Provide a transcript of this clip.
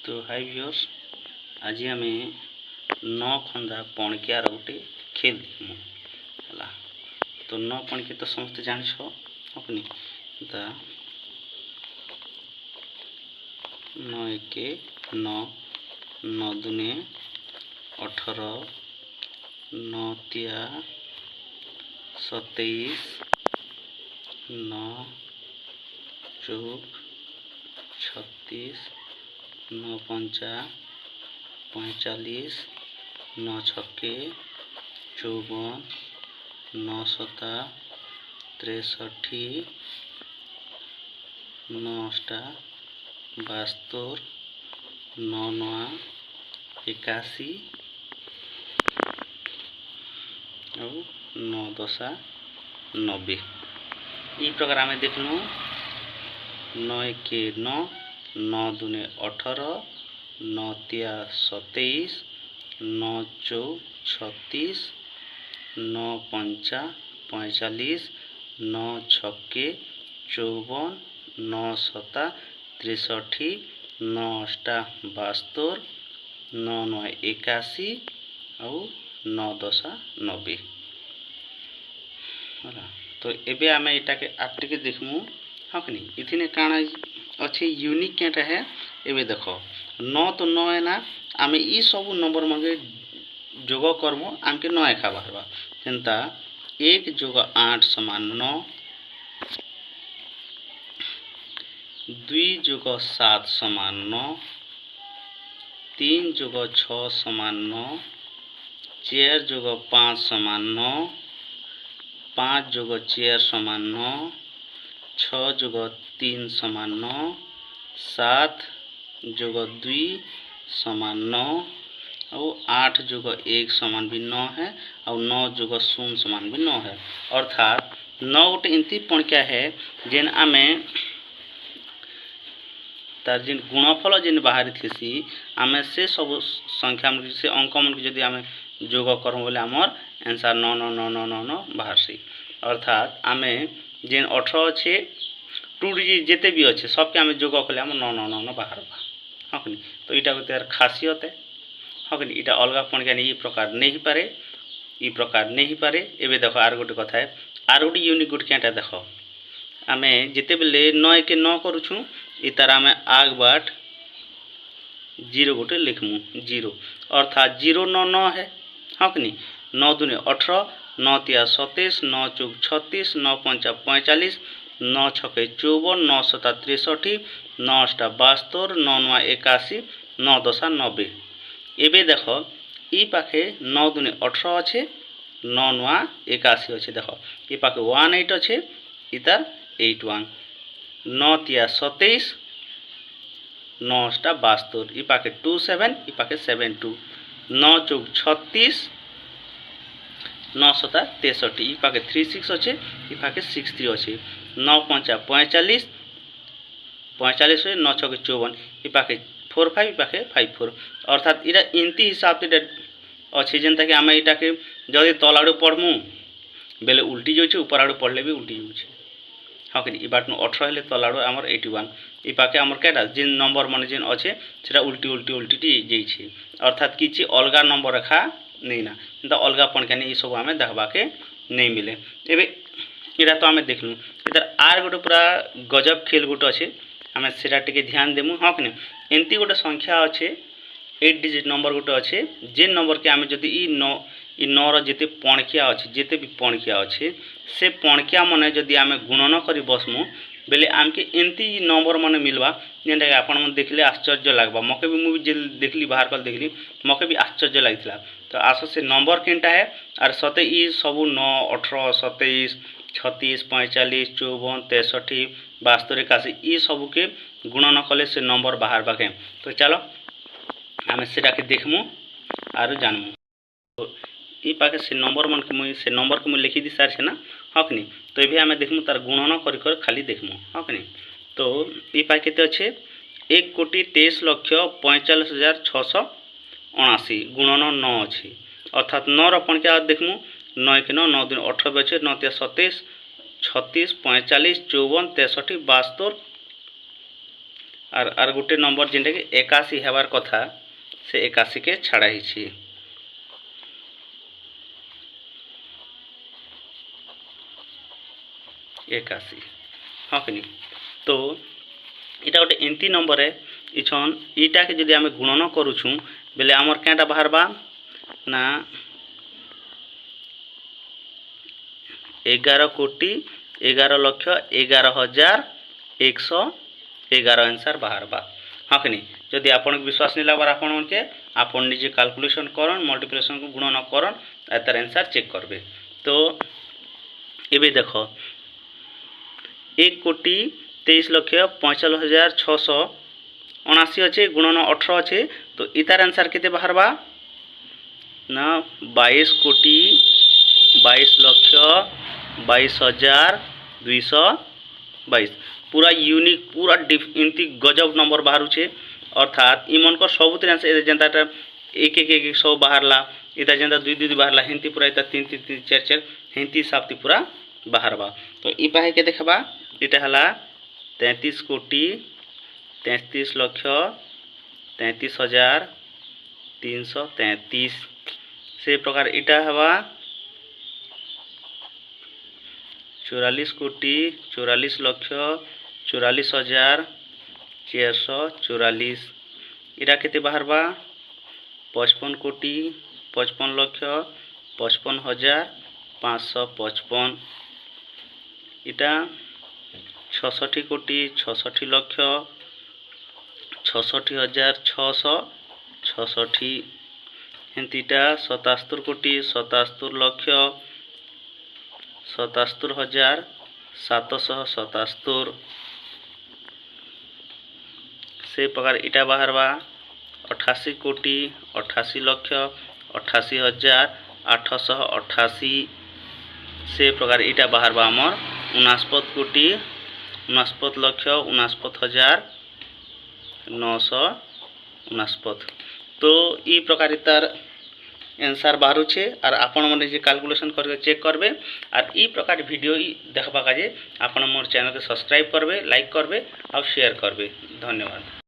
तो हाय व्यूअर्स, आज आम 9 खंदा पणकियार गोटे खेल देखमु है। तो 9 पणकी तो समस्त जान अपनी 9 एके 9, 9 दुने 18, 9 तिया 27, 9 चौक 36, 9 पंचा 45, 9 छक्के 54, 9 सता 63, 9 अष्टा 72, 9 नवा 81 और 9 दशा 90। ई प्रकार आम देखलु 9 एके 9, 9 दुने 18, 9 तिया 27, 9 चौक 36, 9 पंचा 45, 9 छक्के 54, 9 सता 63, 9 अष्टा 72, 9 नवा 81 और 9 दशा 90। तो एबे आम यहाँ के आप देखमु हाँ कि नहीं। इथिने काना अच्छे यूनिक क्या है एबे देख 9 तो 9 है ना। आम ई सब नंबर मंगे जोग करमु आमके 9 एका बाहरवा जेनता 1 जोग 8 समान 9, 2 जोग 7 समान 9, 3 जोग 6 समान 9, 4 जोग 5 समान 9, 5 जोग 4 समान 9, 6 जोग 3 समान 9, 7 जोग 2 समान 9 और 8 जोग 1 समान भी 9 है और 9 जोग 0 समान भी 9 है। अर्थात 9 गोटे एमती पणकिया है जेन आमे तार जिन गुणफल जिन बाहरी थी आमे से सब संख्या से अंक मन जदि आमे जोग करम बोले आमर आंसर 9 9 9 9 9 9 बाहर सी। अर्थात आमे जेन 18 अच्छे 2 डिजिट जिते भी अच्छे सबके आम जोग कले आम 9 9 9 9 बाहर हाँ कि। तो यहाँ गोटे खासियत है हाँ कि यहाँ अलग पणकिया नहीं प्रकार नहीं पारे ई प्रकार नहीं पारे। एवं देख आर गोटे कथा है आर गोटे यूनिक गोटे क्या देख आम जिते बेले 9 एके 9 करुछू इतार आम आग बाट 0 गोटे लिखमु 0 अर्थात 0 9 9 है हाँ कि 9 दुने 18, 9 तिया 27, 9 चौक 36, 9 पंचा 45, 9 छक्के 54, 9 सता 63, 9 अष्टा 72, 9 नवा 81, 9 दशा 90। एबे देख ई पाखे 9 दुने 18 अच्छे 9 नवा 81 अच्छे देख ई पाखे 18 अच्छे इतार 81, 9 तिया 27, 9 अष्टा 72 ई पाखे 27 ई पाखे 72, 9 चौक 36, 9 सता 63 ई पाखे 36 अच्छे ई पाखे 63 अच्छे, 9 पंचा 45, 45 9 छके 54 ई पाखे 45 ई पाखे 54। अर्थात इरा इनती हिसाब से अच्छे जेनता कि आम यहाँ के जदि तल आड़ू पढ़मु बेले उल्टी जाऊे ऊपर आड़ू पढ़ले भी उल्टी जाऊे हाँ कि ई बाट 18 हेले तल आड़ू आमर 81 ई पाखे आमर क्या जिन नंबर मन जेन अच्छे से उल्टी उल्टी उल्टी जाइए। अर्थात किसी अलग नंबर रेखा नहीं ना तो अलग पणकिया नहीं सब आम देखा के नहीं मिले। एवं इरा तो आम देखलु इधर आर गोटे पूरा गजब खेल गोटे अच्छे आम से ध्यान देमु हाँ कि एमती गोटे संख्या अच्छे 8 डिजिट नंबर गोटे अच्छे जे नंबर के आम जदि ई 9 रते पणकिया अच्छे जिते भी पणकिया अच्छे से पणकिया मन जदि आम गुणन कर बसमु बेले आमके एमती नंबर मन मिलवा जेनटा कि आपण देखले आश्चर्य लगवा मके भी मुझे देखली बाहर कल देखली मके भी आश्चर्य लगी। तो आस से नंबर केनटा है आर सते ई सबू 9 18 27 36 45 54 63 72 81 ई सबू के गुणन कले से नंबर बाहर बाके। तो चलो आम से देखमु आर जानमु। तो ई पाके से नंबर मन के मुझे से नंबर को मुझे लिखी दी सारी ना हाँ कि नहीं। तो ये आम देखमु तार गुणन कर खाली देखमु हाँ कि नहीं। तो ये पाके के अच्छे 1,23,45,679 गुणन 9 अच्छे अर्थात 9 रपण क्या देखमु 9 के 9 9 दिन 18 अच्छे 9 तिया 27, 36, 45, 54, 63, 72 आर गोटे नंबर जेनटा कि 81 हेबार कथा से 81 के छाड़ा ही 81 हाँ कि तो इटा गोटे एंती नंबर है इछन ईटा के जदि आम गुणन करुछुँ बेले आमर क्या बाहरबा ना 11,11,11,111 आंसर बाहरबा हाँ कि जदि आपन विश्वास नहीं लगवार आपन निजे कैलकुलेशन करन मल्टीप्लिकेशन को गुणन करन तार आंसर चेक करबे। तो ये देख 1,23,45,679 अच्छे गुणन 18 अच्छे तो इतार आंसर केते बाहरबा ना 22,22,22,222 पूरा यूनिक पूरा एमती गजब नंबर बाहर अर्थात इमन को सब जेनता एक एक एक सब बाहरला इता जेनता 2 2 बाहरला हेंती पूरा इता 3 3 3 4 4 हेंती हिसाब पूरा बाहरबा। तो ई पाहे के देखबा इटा हला 33,33,33,333 से प्रकार इटा हवा 44,44,44,444 इटा केते बाहरबा 55,55,55,555 इटा 66,66,66,666 हेंतीटा 77,77,77,777 से प्रकार इटा बाहरबा 88,88,88,888 से प्रकार इटा बाहरबा आमर 69,69,69,969। तो ई प्रकार तार आंसर बाहर और आपण मैंने जे कैलकुलेशन करके चेक करबे और ई प्रकार वीडियो देखबा काजे आपण मोर चैनल के सब्सक्राइब करबे लाइक करबे और शेयर करबे। धन्यवाद।